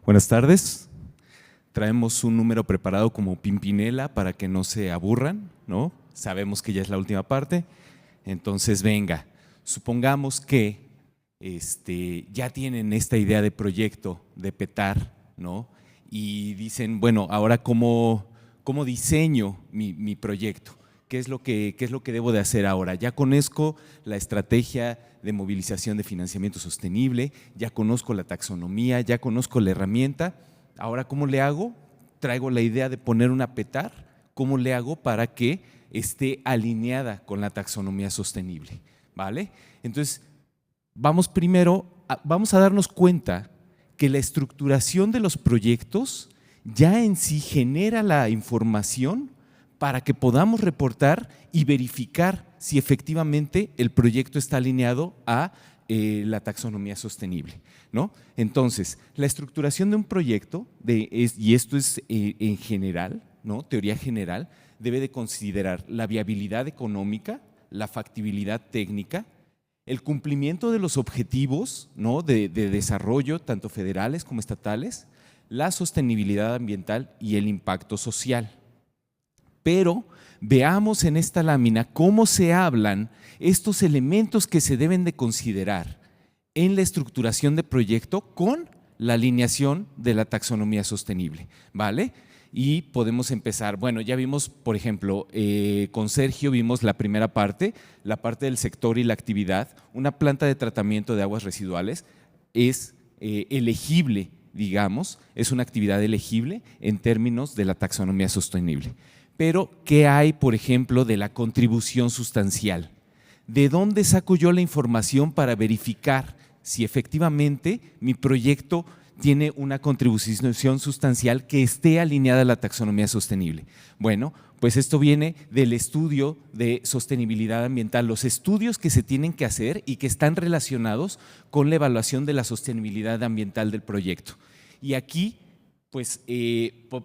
Buenas tardes. Traemos un número preparado como Pimpinela para que no se aburran, ¿no? Sabemos que ya es la última parte, entonces venga. Supongamos que ya tienen esta idea de proyecto, de petar, ¿no? Y dicen, bueno, ahora cómo diseño mi proyecto. ¿Qué es lo que debo de hacer ahora? Ya conozco la estrategia de movilización de financiamiento sostenible, ya conozco la taxonomía, ya conozco la herramienta. Ahora, ¿cómo le hago? Traigo la idea de poner una petar. ¿Cómo le hago para que esté alineada con la taxonomía sostenible? ¿Vale? Entonces, vamos a darnos cuenta que la estructuración de los proyectos ya en sí genera la información para que podamos reportar y verificar si efectivamente el proyecto está alineado a la taxonomía sostenible, ¿no? Entonces, la estructuración de un proyecto, y esto es en general, ¿no? Teoría general, debe de considerar la viabilidad económica, la factibilidad técnica, el cumplimiento de los objetivos, ¿no? de desarrollo, tanto federales como estatales, la sostenibilidad ambiental y el impacto social. Pero veamos en esta lámina cómo se hablan estos elementos que se deben de considerar en la estructuración de proyecto con la alineación de la taxonomía sostenible, ¿vale? Y podemos empezar, bueno, ya vimos, por ejemplo, con Sergio vimos la primera parte, la parte del sector y la actividad. Una planta de tratamiento de aguas residuales es elegible, digamos, es una actividad elegible en términos de la taxonomía sostenible. Pero, ¿qué hay, por ejemplo, de la contribución sustancial? ¿De dónde saco yo la información para verificar si efectivamente mi proyecto tiene una contribución sustancial que esté alineada a la taxonomía sostenible? Bueno, pues esto viene del estudio de sostenibilidad ambiental, los estudios que se tienen que hacer y que están relacionados con la evaluación de la sostenibilidad ambiental del proyecto. Y aquí pues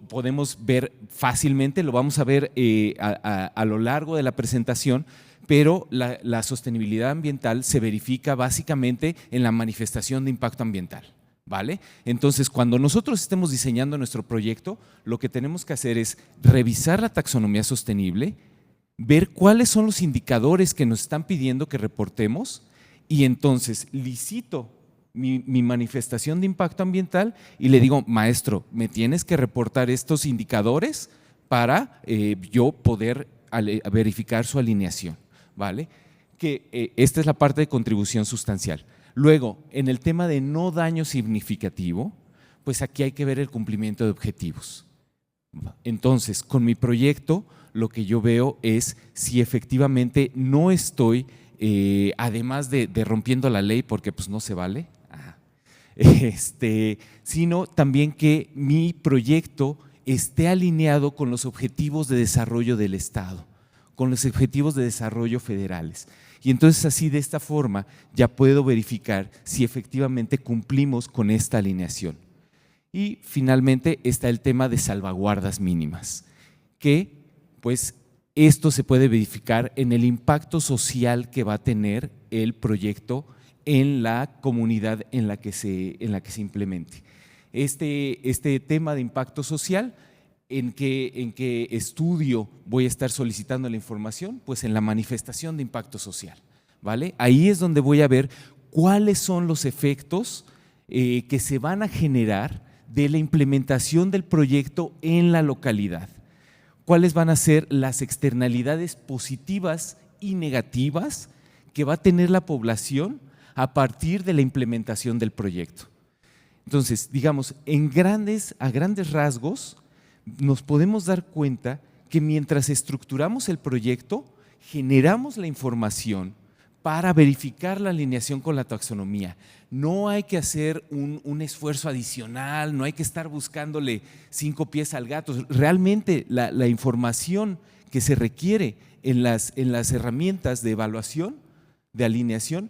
podemos ver fácilmente, lo vamos a ver a lo largo de la presentación, pero la sostenibilidad ambiental se verifica básicamente en la manifestación de impacto ambiental, ¿vale? Entonces, cuando nosotros estemos diseñando nuestro proyecto, lo que tenemos que hacer es revisar la taxonomía sostenible, ver cuáles son los indicadores que nos están pidiendo que reportemos y entonces licito mi manifestación de impacto ambiental y le digo, maestro, me tienes que reportar estos indicadores para yo poder verificar su alineación, ¿vale? Que esta es la parte de contribución sustancial. Luego, en el tema de no daño significativo, pues aquí hay que ver el cumplimiento de objetivos. Entonces, con mi proyecto, lo que yo veo es si efectivamente no estoy, además de rompiendo la ley, porque pues no se vale, sino también que mi proyecto esté alineado con los objetivos de desarrollo del Estado, con los objetivos de desarrollo federales. Y entonces así de esta forma ya puedo verificar si efectivamente cumplimos con esta alineación. Y finalmente está el tema de salvaguardas mínimas, que pues esto se puede verificar en el impacto social que va a tener el proyecto en la comunidad en la que se implemente. Este tema de impacto social, ¿en qué estudio voy a estar solicitando la información? Pues en la manifestación de impacto social, ¿vale? Ahí es donde voy a ver cuáles son los efectos que se van a generar de la implementación del proyecto en la localidad. ¿Cuáles van a ser las externalidades positivas y negativas que va a tener la población a partir de la implementación del proyecto? Entonces, digamos, a grandes rasgos, nos podemos dar cuenta que mientras estructuramos el proyecto, generamos la información para verificar la alineación con la taxonomía. No hay que hacer un esfuerzo adicional, no hay que estar buscándole 5 pies al gato. Realmente la información que se requiere en las herramientas de evaluación, de alineación,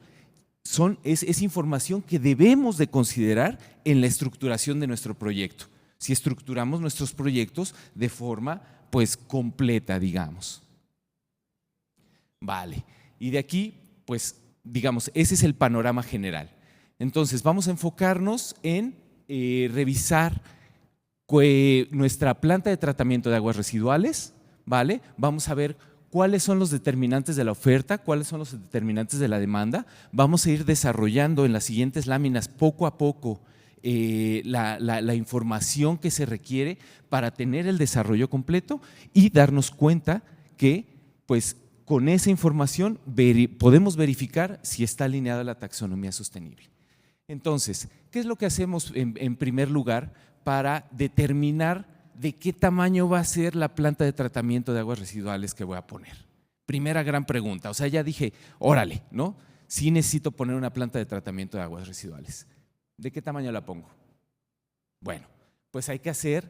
es información que debemos de considerar en la estructuración de nuestro proyecto. Si estructuramos nuestros proyectos de forma pues completa, digamos. Vale, y de aquí pues digamos ese es el panorama general. Entonces vamos a enfocarnos en revisar nuestra planta de tratamiento de aguas residuales, ¿vale? Vamos a ver cuáles son los determinantes de la oferta, cuáles son los determinantes de la demanda. Vamos a ir desarrollando en las siguientes láminas poco a poco la información que se requiere para tener el desarrollo completo y darnos cuenta que pues con esa información podemos verificar si está alineada la taxonomía sostenible. Entonces, ¿qué es lo que hacemos en primer lugar para determinar de qué tamaño va a ser la planta de tratamiento de aguas residuales que voy a poner? Primera gran pregunta, o sea, ya dije, órale, ¿no? Sí necesito poner una planta de tratamiento de aguas residuales. ¿De qué tamaño la pongo? Bueno, pues hay que hacer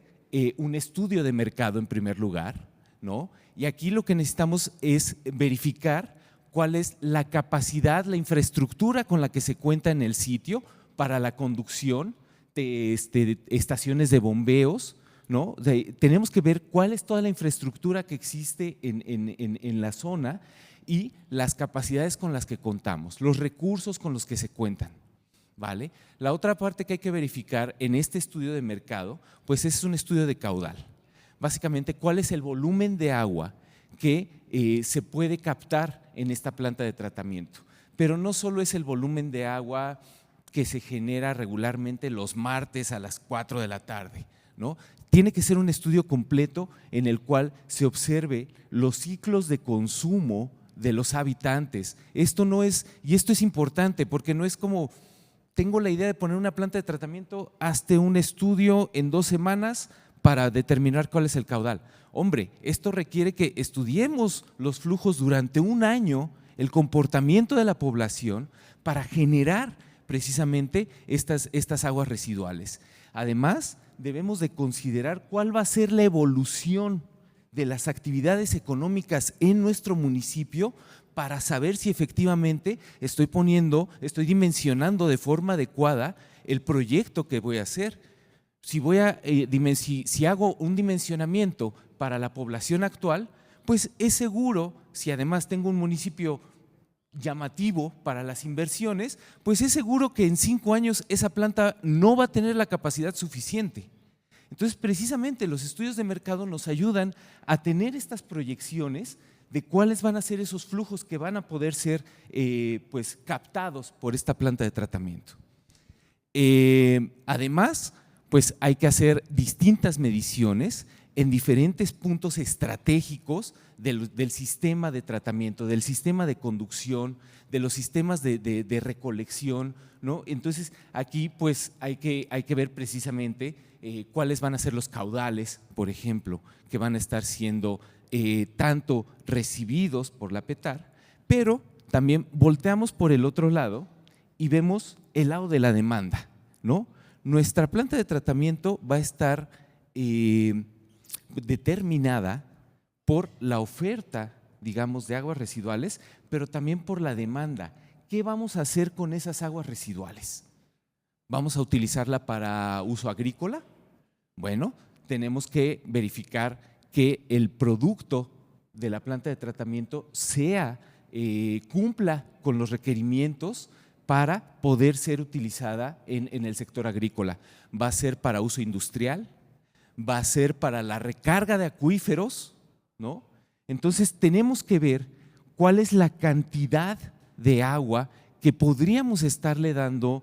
un estudio de mercado en primer lugar, ¿no? Y aquí lo que necesitamos es verificar cuál es la capacidad, la infraestructura con la que se cuenta en el sitio para la conducción de estaciones de bombeos, ¿no? Tenemos que ver cuál es toda la infraestructura que existe en la zona y las capacidades con las que contamos, los recursos con los que se cuentan, ¿vale? La otra parte que hay que verificar en este estudio de mercado, pues es un estudio de caudal. Básicamente, ¿cuál es el volumen de agua que se puede captar en esta planta de tratamiento? Pero no solo es el volumen de agua que se genera regularmente los martes a las 4 de la tarde, ¿no? Tiene que ser un estudio completo en el cual se observe los ciclos de consumo de los habitantes. Esto no es, y esto es importante porque no es como, tengo la idea de poner una planta de tratamiento, hazte un estudio en 2 semanas para determinar cuál es el caudal. Hombre, esto requiere que estudiemos los flujos durante un año, el comportamiento de la población para generar precisamente estas aguas residuales. Además, debemos de considerar cuál va a ser la evolución de las actividades económicas en nuestro municipio para saber si efectivamente estoy dimensionando de forma adecuada el proyecto que voy a hacer. Si hago un dimensionamiento para la población actual, pues es seguro, si además tengo un municipio llamativo para las inversiones, pues es seguro que en 5 años esa planta no va a tener la capacidad suficiente. Entonces, precisamente los estudios de mercado nos ayudan a tener estas proyecciones de cuáles van a ser esos flujos que van a poder ser pues, captados por esta planta de tratamiento. Además, pues hay que hacer distintas mediciones en diferentes puntos estratégicos del sistema de tratamiento, del sistema de conducción, de los sistemas de recolección, ¿no? Entonces, aquí pues hay que ver precisamente cuáles van a ser los caudales, por ejemplo, que van a estar siendo tanto recibidos por la PETAR, pero también volteamos por el otro lado y vemos el lado de la demanda, ¿no? Nuestra planta de tratamiento va a estar determinada por la oferta, digamos, de aguas residuales, pero también por la demanda. ¿Qué vamos a hacer con esas aguas residuales? ¿Vamos a utilizarla para uso agrícola? Bueno, tenemos que verificar que el producto de la planta de tratamiento cumpla con los requerimientos para poder ser utilizada en el sector agrícola. Va a ser para uso industrial, va a ser para la recarga de acuíferos, ¿no? Entonces tenemos que ver cuál es la cantidad de agua que podríamos estarle dando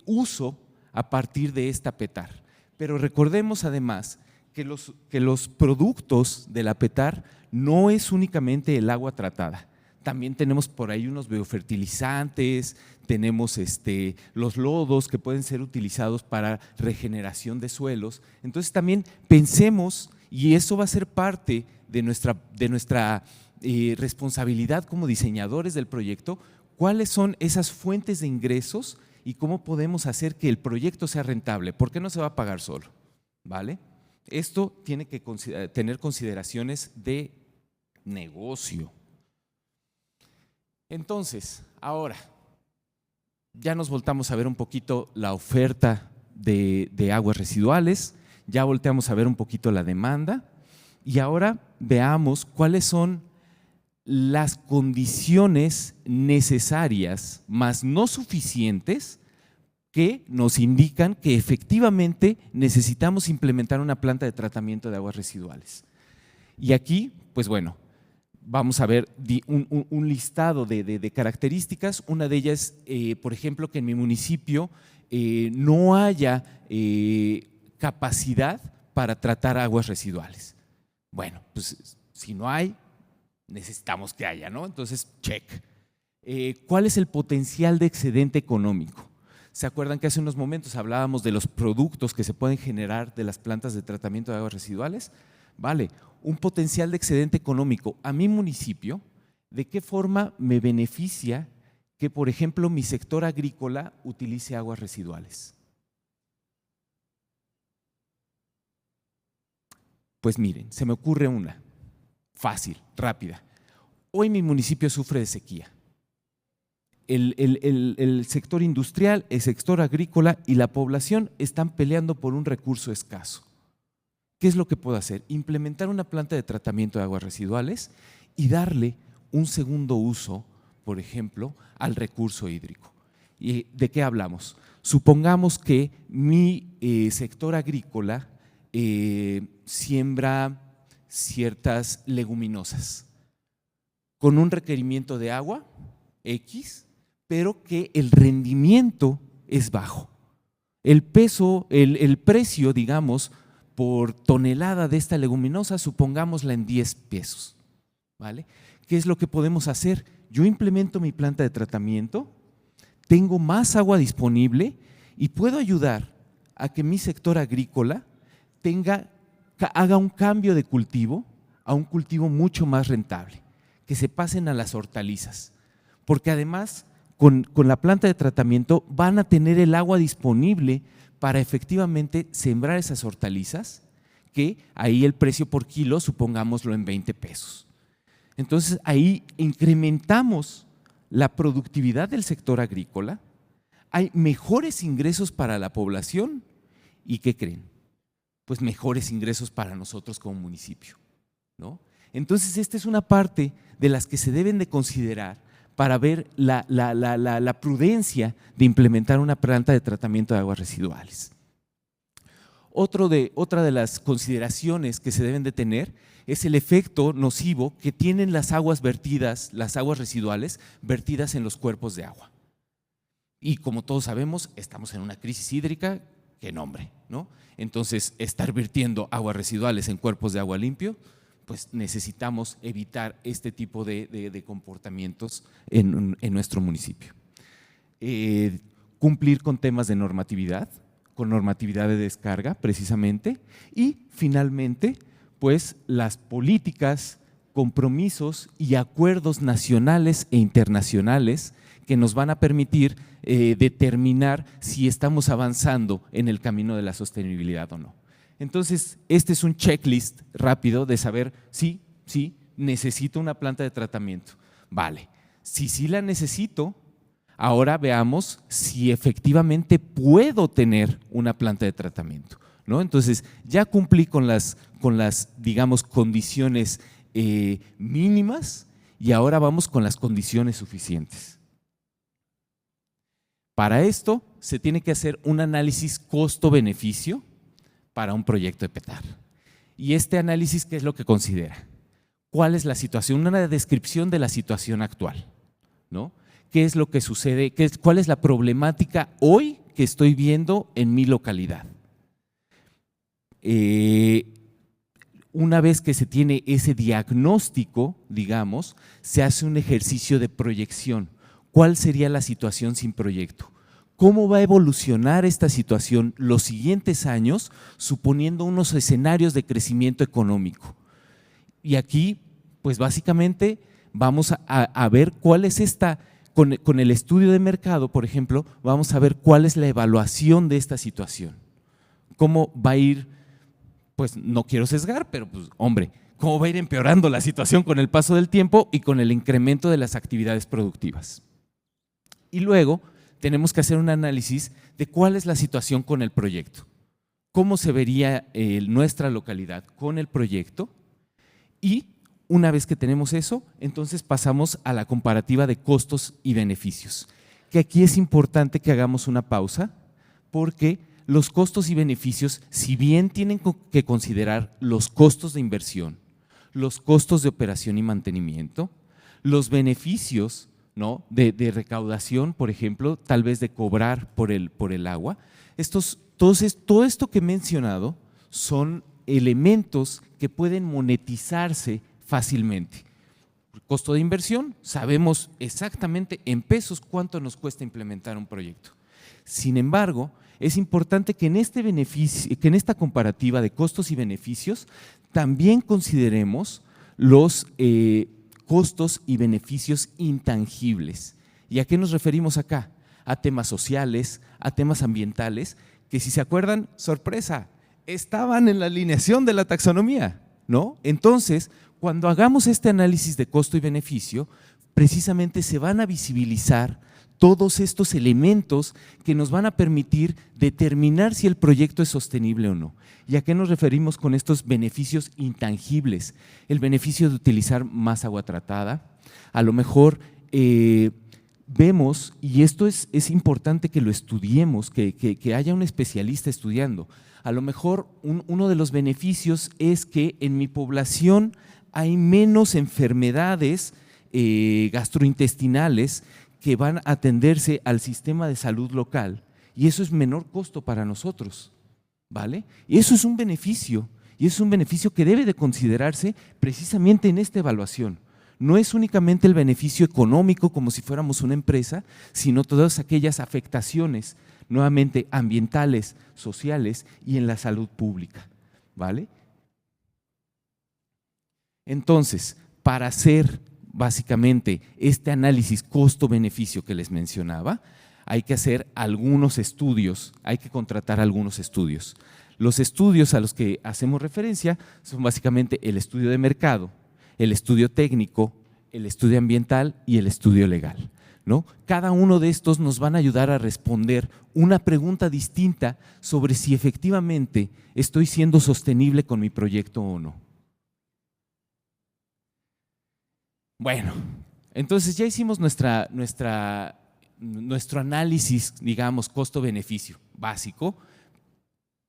uso a partir de esta PETAR. Pero recordemos además que los productos de la PETAR no es únicamente el agua tratada. También tenemos por ahí unos biofertilizantes, tenemos los lodos que pueden ser utilizados para regeneración de suelos. Entonces también pensemos, y eso va a ser parte de nuestra responsabilidad como diseñadores del proyecto, cuáles son esas fuentes de ingresos y cómo podemos hacer que el proyecto sea rentable. ¿Por qué no se va a pagar solo? ¿Vale? Esto tiene que tener consideraciones de negocio. Entonces, ahora, ya nos voltamos a ver un poquito la oferta de aguas residuales, ya volteamos a ver un poquito la demanda y ahora veamos cuáles son las condiciones necesarias, más no suficientes, que nos indican que efectivamente necesitamos implementar una planta de tratamiento de aguas residuales. Y aquí, pues bueno, vamos a ver un listado de características. Una de ellas, por ejemplo, que en mi municipio no haya capacidad para tratar aguas residuales. Bueno, pues si no hay, necesitamos que haya, ¿no? Entonces, check. ¿Cuál es el potencial de excedente económico? ¿Se acuerdan que hace unos momentos hablábamos de los productos que se pueden generar de las plantas de tratamiento de aguas residuales? Vale, un potencial de excedente económico a mi municipio, ¿de qué forma me beneficia que, por ejemplo, mi sector agrícola utilice aguas residuales? Pues miren, se me ocurre una, fácil, rápida. Hoy mi municipio sufre de sequía. El sector industrial, el sector agrícola y la población están peleando por un recurso escaso. ¿Qué es lo que puedo hacer? Implementar una planta de tratamiento de aguas residuales y darle un segundo uso, por ejemplo, al recurso hídrico. ¿Y de qué hablamos? Supongamos que mi sector agrícola siembra ciertas leguminosas con un requerimiento de agua X, pero que el rendimiento es bajo. El precio, digamos, por tonelada de esta leguminosa, supongámosla en 10 pesos, ¿vale? ¿Qué es lo que podemos hacer? Yo implemento mi planta de tratamiento, tengo más agua disponible y puedo ayudar a que mi sector agrícola haga un cambio de cultivo a un cultivo mucho más rentable, que se pasen a las hortalizas, porque además con la planta de tratamiento van a tener el agua disponible para efectivamente sembrar esas hortalizas, que ahí el precio por kilo, supongámoslo en 20 pesos. Entonces ahí incrementamos la productividad del sector agrícola, hay mejores ingresos para la población y ¿qué creen? Pues mejores ingresos para nosotros como municipio, ¿no? Entonces esta es una parte de las que se deben de considerar para ver la prudencia de implementar una planta de tratamiento de aguas residuales. Otra de las consideraciones que se deben de tener es el efecto nocivo que tienen las aguas vertidas, las aguas residuales vertidas en los cuerpos de agua. Y como todos sabemos, estamos en una crisis hídrica, qué nombre, ¿no? Entonces, estar vertiendo aguas residuales en cuerpos de agua limpio, pues necesitamos evitar este tipo de comportamientos en nuestro municipio. Cumplir con temas de normatividad, con normatividad de descarga precisamente, y finalmente pues las políticas, compromisos y acuerdos nacionales e internacionales que nos van a permitir determinar si estamos avanzando en el camino de la sostenibilidad o no. Entonces, este es un checklist rápido de saber si necesito una planta de tratamiento. Vale, si sí la necesito, ahora veamos si efectivamente puedo tener una planta de tratamiento, ¿no? Entonces, ya cumplí con las digamos, condiciones mínimas y ahora vamos con las condiciones suficientes. Para esto, se tiene que hacer un análisis costo-beneficio para un proyecto de PETAR. Y este análisis, ¿qué es lo que considera? ¿Cuál es la situación? Una descripción de la situación actual, ¿no? ¿Qué es lo que sucede? ¿Cuál es la problemática hoy que estoy viendo en mi localidad? Una vez que se tiene ese diagnóstico, digamos, se hace un ejercicio de proyección. ¿Cuál sería la situación sin proyecto? ¿Cómo va a evolucionar esta situación los siguientes años, suponiendo unos escenarios de crecimiento económico? Y aquí, pues básicamente vamos a ver cuál es con el estudio de mercado, por ejemplo, vamos a ver cuál es la evaluación de esta situación. ¿Cómo va a ir? Pues no quiero sesgar, pero pues hombre, ¿cómo va a ir empeorando la situación con el paso del tiempo y con el incremento de las actividades productivas? Y luego tenemos que hacer un análisis de cuál es la situación con el proyecto, cómo se vería nuestra localidad con el proyecto, y una vez que tenemos eso, entonces pasamos a la comparativa de costos y beneficios, que aquí es importante que hagamos una pausa porque los costos y beneficios, si bien tienen que considerar los costos de inversión, los costos de operación y mantenimiento, los beneficios, ¿no?, de recaudación, por ejemplo, tal vez de cobrar por el agua. Todo esto que he mencionado son elementos que pueden monetizarse fácilmente. El costo de inversión, sabemos exactamente en pesos cuánto nos cuesta implementar un proyecto. Sin embargo, es importante que en esta comparativa de costos y beneficios también consideremos los costos y beneficios intangibles. ¿Y a qué nos referimos acá? A temas sociales, a temas ambientales, que si se acuerdan, sorpresa, estaban en la alineación de la taxonomía, ¿no? Entonces, cuando hagamos este análisis de costo y beneficio, precisamente se van a visibilizar todos estos elementos que nos van a permitir determinar si el proyecto es sostenible o no. ¿Y a qué nos referimos con estos beneficios intangibles? El beneficio de utilizar más agua tratada, a lo mejor vemos, y esto es importante que lo estudiemos, que haya un especialista estudiando. A lo mejor uno de los beneficios es que en mi población hay menos enfermedades gastrointestinales que van a atenderse al sistema de salud local, y eso es menor costo para nosotros, ¿vale? Y eso es un beneficio, y es un beneficio que debe de considerarse precisamente en esta evaluación. No es únicamente el beneficio económico como si fuéramos una empresa, sino todas aquellas afectaciones, nuevamente ambientales, sociales y en la salud pública, ¿vale? Entonces, para hacer básicamente este análisis costo-beneficio que les mencionaba, hay que hacer algunos estudios, hay que contratar algunos estudios. Los estudios a los que hacemos referencia son básicamente el estudio de mercado, el estudio técnico, el estudio ambiental y el estudio legal, ¿no? Cada uno de estos nos van a ayudar a responder una pregunta distinta sobre si efectivamente estoy siendo sostenible con mi proyecto o no. Bueno, entonces ya hicimos nuestro análisis, digamos, costo-beneficio básico,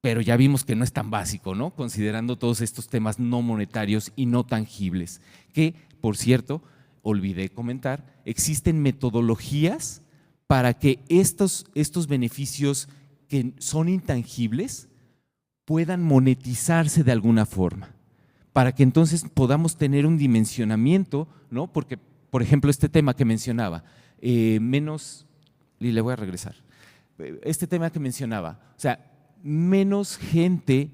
pero ya vimos que no es tan básico, ¿no? Considerando todos estos temas no monetarios y no tangibles, que, por cierto, olvidé comentar, existen metodologías para que estos beneficios que son intangibles puedan monetizarse de alguna forma, para que entonces podamos tener un dimensionamiento, ¿no? Porque, por ejemplo, este tema que mencionaba, y le voy a regresar, este tema que mencionaba, o sea, menos gente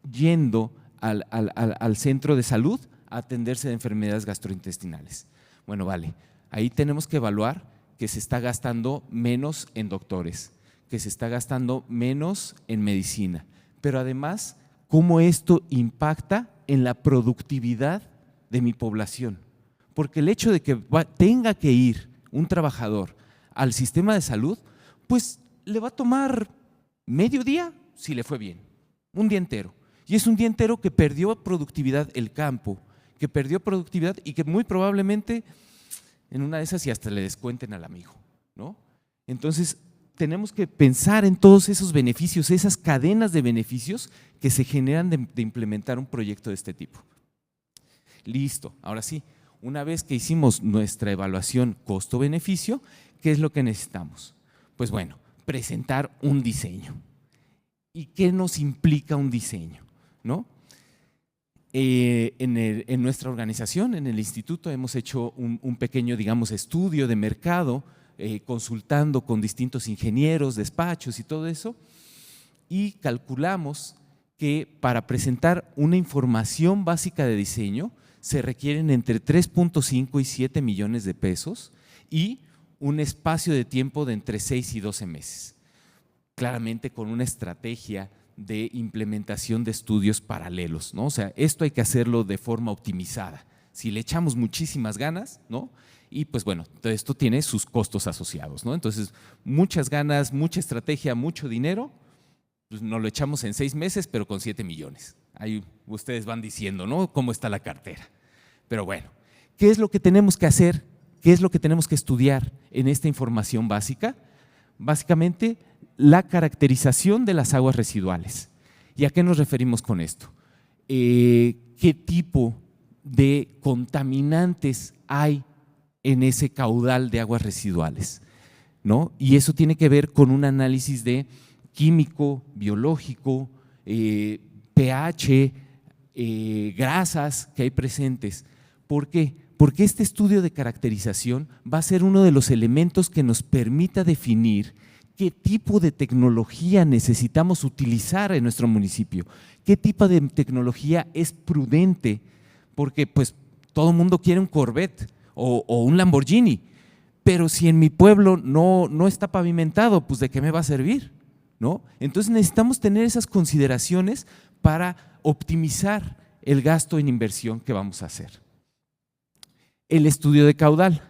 yendo al centro de salud a atenderse de enfermedades gastrointestinales. Bueno, vale, ahí tenemos que evaluar que se está gastando menos en doctores, que se está gastando menos en medicina, pero además, cómo esto impacta en la productividad de mi población. Porque el hecho de que tenga que ir un trabajador al sistema de salud, pues le va a tomar medio día si le fue bien, un día entero. Y es un día entero que perdió productividad el campo, que perdió productividad y que muy probablemente en una de esas y hasta le descuenten al amigo, ¿no? Entonces, tenemos que pensar en todos esos beneficios, esas cadenas de beneficios que se generan de implementar un proyecto de este tipo. Listo, ahora sí, una vez que hicimos nuestra evaluación costo-beneficio, ¿qué es lo que necesitamos? Pues bueno, presentar un diseño. ¿Y qué nos implica un diseño? ¿No? En nuestra organización, en el instituto, hemos hecho un pequeño, digamos, estudio de mercado, consultando con distintos ingenieros, despachos y todo eso, y calculamos que para presentar una información básica de diseño se requieren entre 3.5 y 7 millones de pesos y un espacio de tiempo de entre 6 y 12 meses. Claramente con una estrategia de implementación de estudios paralelos, ¿no? O sea, esto hay que hacerlo de forma optimizada. Si le echamos muchísimas ganas, ¿no? Y pues bueno, todo esto tiene sus costos asociados, ¿no? Entonces, muchas ganas, mucha estrategia, mucho dinero, pues nos lo echamos en 6 meses, pero con 7 millones. Ahí ustedes van diciendo, ¿no? Cómo está la cartera. Pero bueno, ¿qué es lo que tenemos que hacer? ¿Qué es lo que tenemos que estudiar en esta información básica? básicamente la caracterización de las aguas residuales. ¿Y a qué nos referimos con esto? ¿Qué tipo de contaminantes hay en ese caudal de aguas residuales, ¿no? Y eso tiene que ver con un análisis de químico, biológico, pH, grasas que hay presentes. ¿Por qué? Porque este estudio de caracterización va a ser uno de los elementos que nos permita definir qué tipo de tecnología necesitamos utilizar en nuestro municipio, qué tipo de tecnología es prudente, porque pues todo el mundo quiere un Corvette o un Lamborghini, pero si en mi pueblo no está pavimentado, pues ¿de qué me va a servir? ¿No? Entonces necesitamos tener esas consideraciones para optimizar el gasto en inversión que vamos a hacer. El estudio de caudal.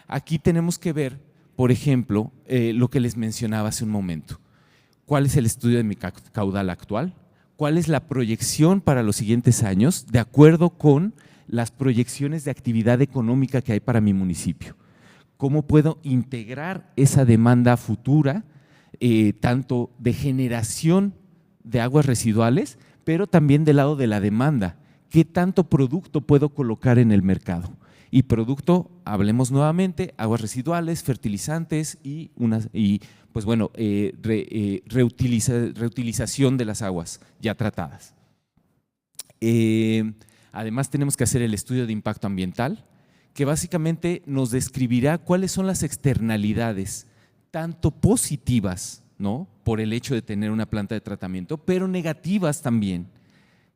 Aquí tenemos que ver, por ejemplo, lo que les mencionaba hace un momento. ¿Cuál es el estudio de mi caudal actual? ¿Cuál es la proyección para los siguientes años de acuerdo con las proyecciones de actividad económica que hay para mi municipio? ¿Cómo puedo integrar esa demanda futura, tanto de generación de aguas residuales, pero también del lado de la demanda? ¿Qué tanto producto puedo colocar en el mercado? Y producto, hablemos nuevamente, aguas residuales, fertilizantes y pues bueno, reutilización de las aguas ya tratadas. Además tenemos que hacer el estudio de impacto ambiental, que básicamente nos describirá cuáles son las externalidades, tanto positivas, ¿no?, por el hecho de tener una planta de tratamiento, pero negativas también,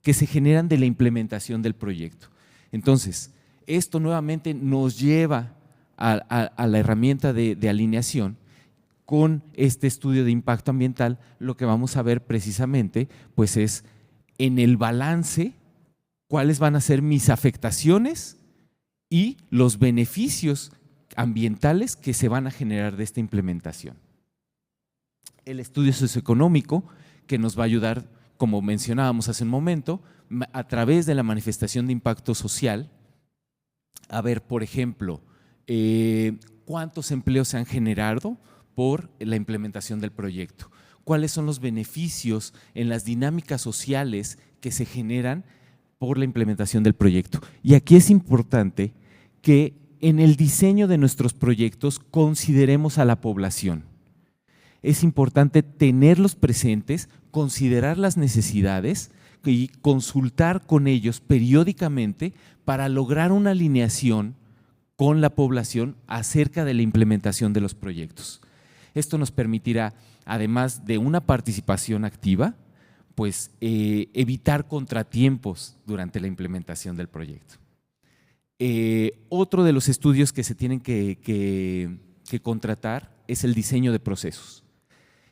que se generan de la implementación del proyecto. Entonces, esto nuevamente nos lleva a la herramienta de alineación. Con este estudio de impacto ambiental, lo que vamos a ver precisamente pues es en el balance cuáles van a ser mis afectaciones y los beneficios ambientales que se van a generar de esta implementación. El estudio socioeconómico, que nos va a ayudar, como mencionábamos hace un momento, a través de la manifestación de impacto social, a ver, por ejemplo, cuántos empleos se han generado por la implementación del proyecto, cuáles son los beneficios en las dinámicas sociales que se generan por la implementación del proyecto. Y aquí es importante que en el diseño de nuestros proyectos consideremos a la población. Es importante tenerlos presentes, considerar las necesidades y consultar con ellos periódicamente para lograr una alineación con la población acerca de la implementación de los proyectos. Esto nos permitirá, además de una participación activa, pues evitar contratiempos durante la implementación del proyecto. Otro de los estudios que se tienen que contratar es el diseño de procesos.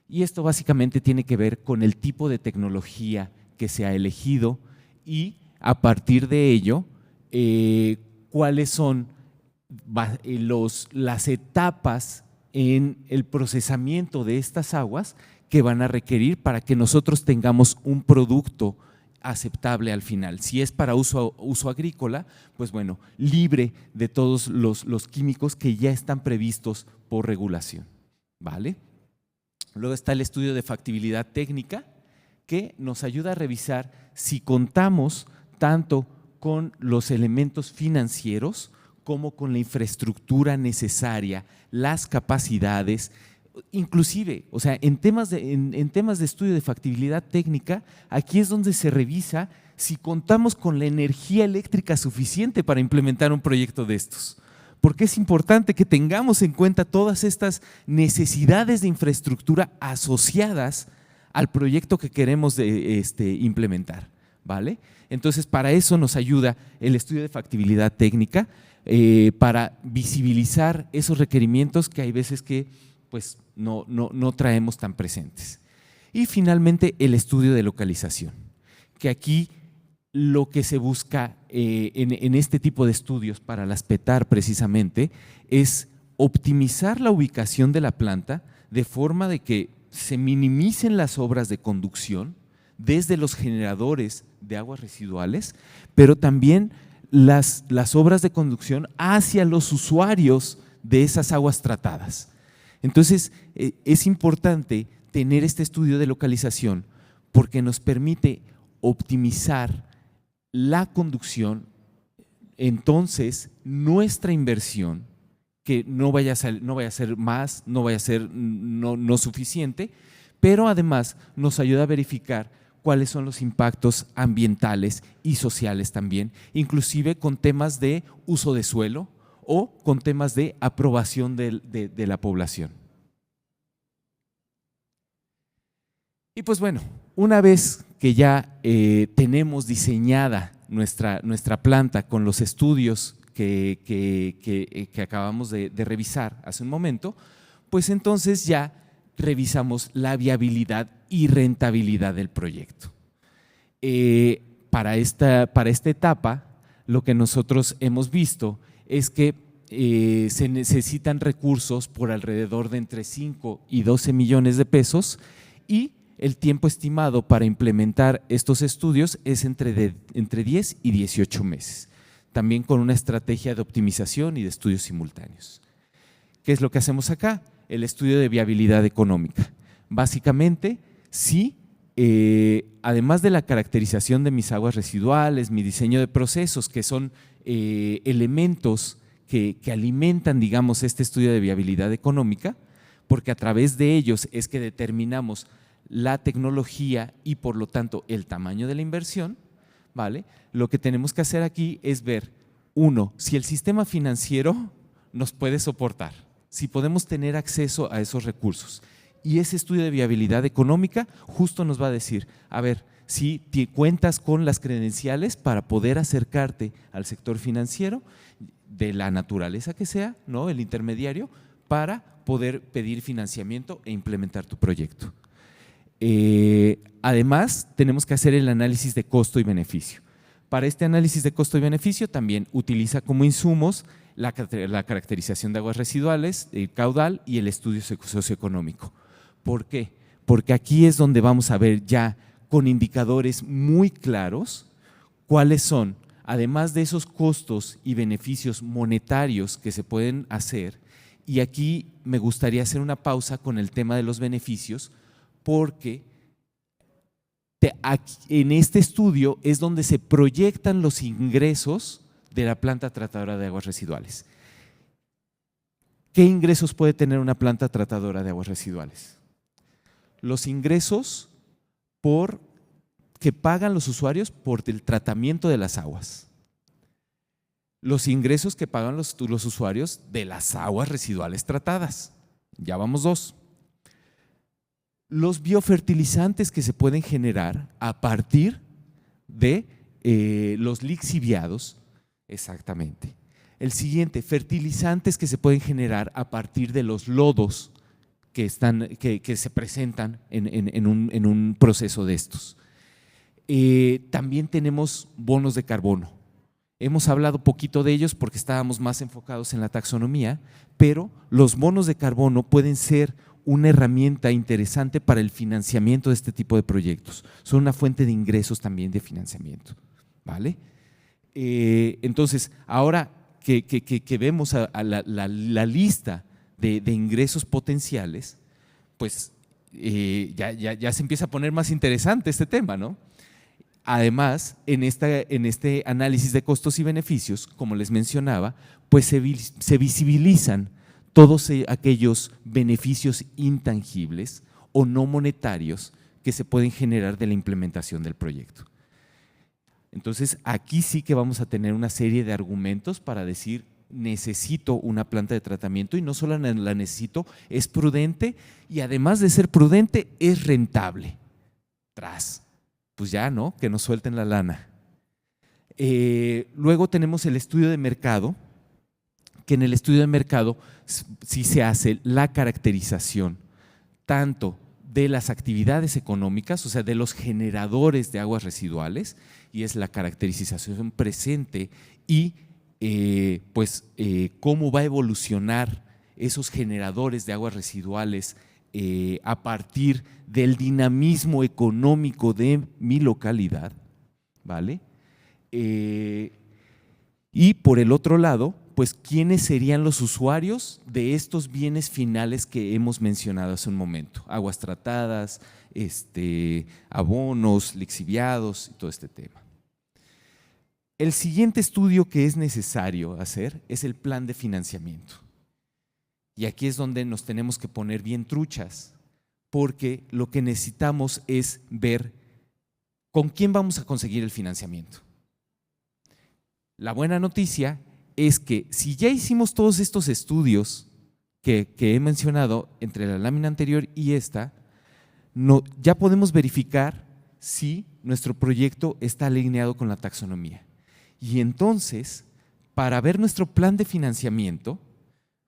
Y esto básicamente tiene que ver con el tipo de tecnología que se ha elegido y a partir de ello, cuáles son las etapas en el procesamiento de estas aguas que van a requerir para que nosotros tengamos un producto aceptable al final. Si es para uso agrícola, pues bueno, libre de todos los químicos que ya están previstos por regulación, ¿vale? Luego está el estudio de factibilidad técnica, que nos ayuda a revisar si contamos tanto con los elementos financieros como con la infraestructura necesaria, las capacidades, inclusive, o sea, en temas de estudio de factibilidad técnica, aquí es donde se revisa si contamos con la energía eléctrica suficiente para implementar un proyecto de estos. Porque es importante que tengamos en cuenta todas estas necesidades de infraestructura asociadas al proyecto que queremos implementar, ¿vale? Entonces, para eso nos ayuda el estudio de factibilidad técnica, para visibilizar esos requerimientos que hay veces que pues, no traemos tan presentes. Y finalmente, el estudio de localización, que aquí lo que se busca en este tipo de estudios para las PETAR precisamente es optimizar la ubicación de la planta de forma de que se minimicen las obras de conducción desde los generadores de aguas residuales, pero también las obras de conducción hacia los usuarios de esas aguas tratadas. Entonces, es importante tener este estudio de localización porque nos permite optimizar la conducción. Entonces, nuestra inversión, que no vaya a ser más, no vaya a ser no suficiente, pero además nos ayuda a verificar cuáles son los impactos ambientales y sociales también, inclusive con temas de uso de suelo o con temas de aprobación de la población. Y pues bueno, una vez que ya tenemos diseñada nuestra planta con los estudios que acabamos de revisar hace un momento, pues entonces ya revisamos la viabilidad y rentabilidad del proyecto. Para esta etapa, lo que nosotros hemos visto es que se necesitan recursos por alrededor de entre 5 y 12 millones de pesos y el tiempo estimado para implementar estos estudios es entre 10 y 18 meses, también con una estrategia de optimización y de estudios simultáneos. ¿Qué es lo que hacemos acá? El estudio de viabilidad económica. Básicamente, sí, además de la caracterización de mis aguas residuales, mi diseño de procesos, que son elementos que alimentan, digamos, este estudio de viabilidad económica, porque a través de ellos es que determinamos la tecnología y por lo tanto el tamaño de la inversión, ¿vale? Lo que tenemos que hacer aquí es ver, uno, si el sistema financiero nos puede soportar, si podemos tener acceso a esos recursos. Y ese estudio de viabilidad económica justo nos va a decir, a ver, si cuentas con las credenciales para poder acercarte al sector financiero, de la naturaleza que sea, ¿no? El intermediario, para poder pedir financiamiento e implementar tu proyecto. Además, tenemos que hacer el análisis de costo y beneficio. Para este análisis de costo y beneficio también utiliza como insumos la caracterización de aguas residuales, el caudal y el estudio socioeconómico. ¿Por qué? Porque aquí es donde vamos a ver ya con indicadores muy claros cuáles son, además de esos costos y beneficios monetarios que se pueden hacer. Y aquí me gustaría hacer una pausa con el tema de los beneficios, porque en este estudio es donde se proyectan los ingresos de la planta tratadora de aguas residuales. ¿Qué ingresos puede tener una planta tratadora de aguas residuales? Los ingresos que pagan los usuarios por el tratamiento de las aguas. Los ingresos que pagan los usuarios de las aguas residuales tratadas. Ya vamos dos. Los biofertilizantes que se pueden generar a partir de los lixiviados, exactamente. El siguiente, fertilizantes que se pueden generar a partir de los lodos que se presentan en un proceso de estos. También tenemos bonos de carbono. Hemos hablado poquito de ellos porque estábamos más enfocados en la taxonomía, pero los bonos de carbono pueden ser una herramienta interesante para el financiamiento de este tipo de proyectos. Son una fuente de ingresos también de financiamiento, ¿vale? Entonces, ahora que vemos a la lista de ingresos potenciales, pues ya se empieza a poner más interesante este tema, ¿no? Además, en este análisis de costos y beneficios, como les mencionaba, pues se visibilizan todos aquellos beneficios intangibles o no monetarios que se pueden generar de la implementación del proyecto. Entonces, aquí sí que vamos a tener una serie de argumentos para decir, necesito una planta de tratamiento y no solo la necesito, es prudente y además de ser prudente, es rentable. Pues ya, ¿no? Que nos suelten la lana. Luego tenemos el estudio de mercado, que en el estudio de mercado sí se hace la caracterización tanto de las actividades económicas, o sea, de los generadores de aguas residuales, y es la caracterización presente y cómo va a evolucionar esos generadores de aguas residuales a partir del dinamismo económico de mi localidad, ¿vale? Y por el otro lado, pues quiénes serían los usuarios de estos bienes finales que hemos mencionado hace un momento, aguas tratadas, abonos, lixiviados y todo este tema. El siguiente estudio que es necesario hacer es el plan de financiamiento. Y aquí es donde nos tenemos que poner bien truchas, porque lo que necesitamos es ver con quién vamos a conseguir el financiamiento. La buena noticia es que si ya hicimos todos estos estudios que he mencionado entre la lámina anterior y esta, ya podemos verificar si nuestro proyecto está alineado con la taxonomía. Y entonces, para ver nuestro plan de financiamiento,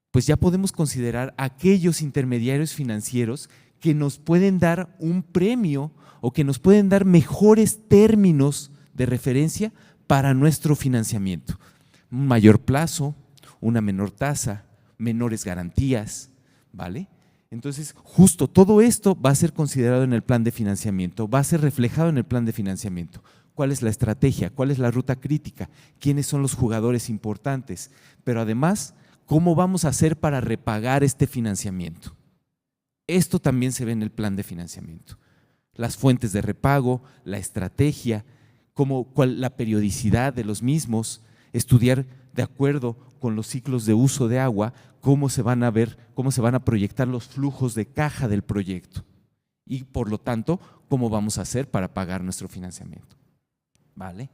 pues ya podemos considerar aquellos intermediarios financieros que nos pueden dar un premio o que nos pueden dar mejores términos de referencia para nuestro financiamiento. Un mayor plazo, una menor tasa, menores garantías, ¿vale? Entonces, justo todo esto va a ser considerado en el plan de financiamiento, va a ser reflejado en el plan de financiamiento. ¿Cuál es la estrategia? ¿Cuál es la ruta crítica? ¿Quiénes son los jugadores importantes? Pero además, ¿cómo vamos a hacer para repagar este financiamiento? Esto también se ve en el plan de financiamiento. Las fuentes de repago, la estrategia, la periodicidad de los mismos, estudiar de acuerdo con los ciclos de uso de agua, cómo se van a proyectar los flujos de caja del proyecto y por lo tanto, cómo vamos a hacer para pagar nuestro financiamiento. ¿Vale?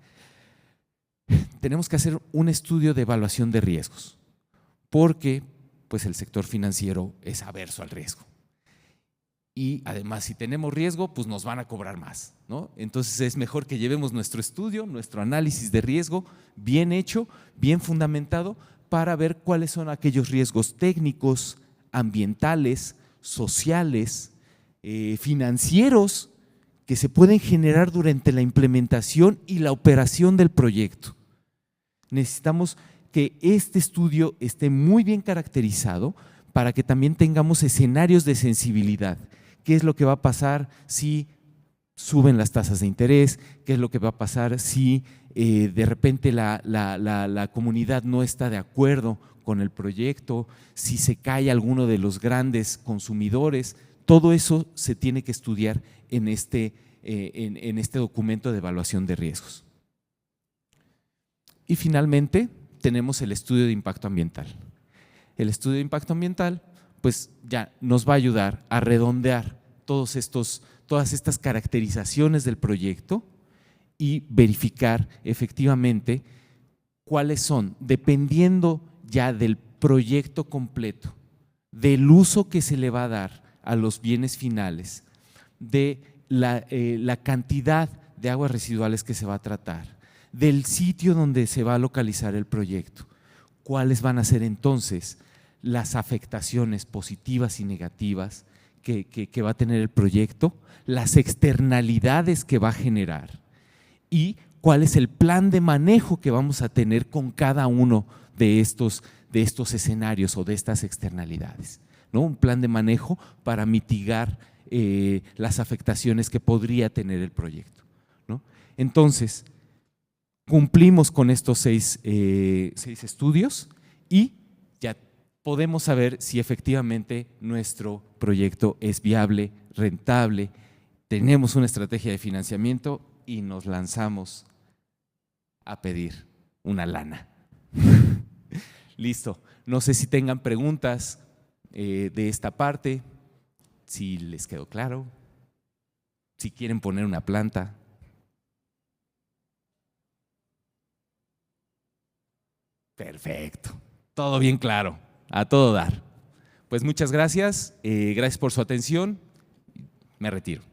Tenemos que hacer un estudio de evaluación de riesgos porque pues, el sector financiero es averso al riesgo. Y además, si tenemos riesgo, pues nos van a cobrar más, ¿no? Entonces es mejor que llevemos nuestro estudio, nuestro análisis de riesgo bien hecho, bien fundamentado, para ver cuáles son aquellos riesgos técnicos, ambientales, sociales, financieros que se pueden generar durante la implementación y la operación del proyecto. Necesitamos que este estudio esté muy bien caracterizado para que también tengamos escenarios de sensibilidad. ¿Qué es lo que va a pasar si suben las tasas de interés? ¿Qué es lo que va a pasar si de repente la comunidad no está de acuerdo con el proyecto? Si se cae alguno de los grandes consumidores. Todo eso se tiene que estudiar en este documento de evaluación de riesgos. Y finalmente tenemos el estudio de impacto ambiental. El estudio de impacto ambiental pues ya nos va a ayudar a redondear todas estas caracterizaciones del proyecto y verificar efectivamente cuáles son, dependiendo ya del proyecto completo, del uso que se le va a dar a los bienes finales, de la cantidad de aguas residuales que se va a tratar, del sitio donde se va a localizar el proyecto, cuáles van a ser entonces las afectaciones positivas y negativas que va a tener el proyecto, las externalidades que va a generar y cuál es el plan de manejo que vamos a tener con cada uno de estos escenarios o de estas externalidades, ¿no? Un plan de manejo para mitigar las afectaciones que podría tener el proyecto, ¿no? Entonces, cumplimos con estos seis estudios y ya podemos saber si efectivamente nuestro proyecto es viable, rentable, tenemos una estrategia de financiamiento y nos lanzamos a pedir una lana. Listo. No sé si tengan preguntas de esta parte, si les quedó claro, si quieren poner una planta. Perfecto. Todo bien claro. A todo dar. Pues muchas gracias, gracias por su atención, me retiro.